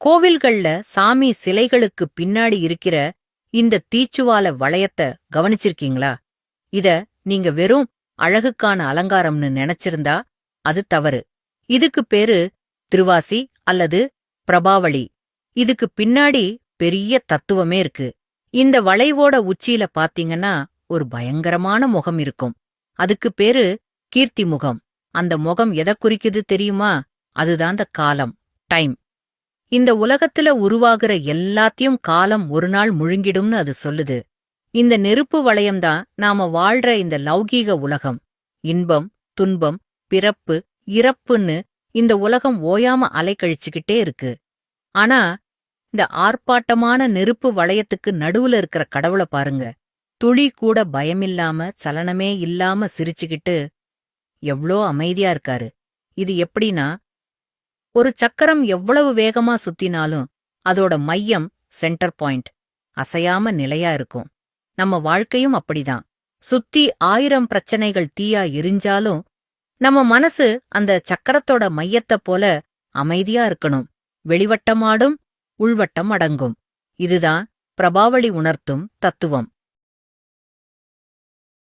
கோவில்கள்ல சாமி சிலைகளுக்கு பின்னாடி இருக்கிற இந்த தீச்சுவால வளையத்த கவனிச்சிருக்கீங்களா? இத நீங்க வெறும் அழகுக்கான அலங்காரம்னு நினைச்சிருந்தா அது தவறு. இதுக்கு பேரு திருவாசி அல்லது பிரபாவளி. இதுக்கு பின்னாடி பெரிய தத்துவமே இருக்கு. இந்த வளைவோட உச்சியில பாத்தீங்கன்னா ஒரு பயங்கரமான முகம் இருக்கும். அதுக்கு பேரு கீர்த்தி முகம். அந்த முகம் எதை குறிக்குது தெரியுமா? அதுதான் அந்த காலம், டைம். இந்த உலகத்துல உருவாகிற எல்லாத்தையும் காலம் ஒரு நாள் முழுங்கிடும்னு அது சொல்லுது. இந்த நெருப்பு வளையம்தான் நாம வாழ்ற இந்த லௌகீக உலகம். இன்பம், துன்பம், பிறப்பு, இறப்புன்னு இந்த உலகம் ஓயாம அலைக்கழிச்சுக்கிட்டே இருக்கு. ஆனா இந்த ஆர்ப்பாட்டமான நெருப்பு வளையத்துக்கு நடுவுல இருக்கிற கடவுள பாருங்க. துளி கூட பயமில்லாம, சலனமே இல்லாம சிரிச்சுக்கிட்டு எவ்ளோ அமைதியா இருக்காரு. இது எப்படின்னா, ஒரு சக்கரம் எவ்வளவு வேகமா சுத்தினாலும் அதோட மையம், சென்டர் பாயிண்ட், அசையாம நிலையா இருக்கும். நம்ம வாழ்க்கையும் அப்படிதான். சுத்தி 1000 பிரச்சனைகள் தீயா எரிஞ்சாலும் நம்ம மனசு அந்த சக்கரத்தோட மையத்தைப் போல அமைதியா இருக்கணும். வெளிவட்டமாடும், உள்வட்டம் அடங்கும். இதுதான் பிரபாவளி உணர்த்தும் தத்துவம்.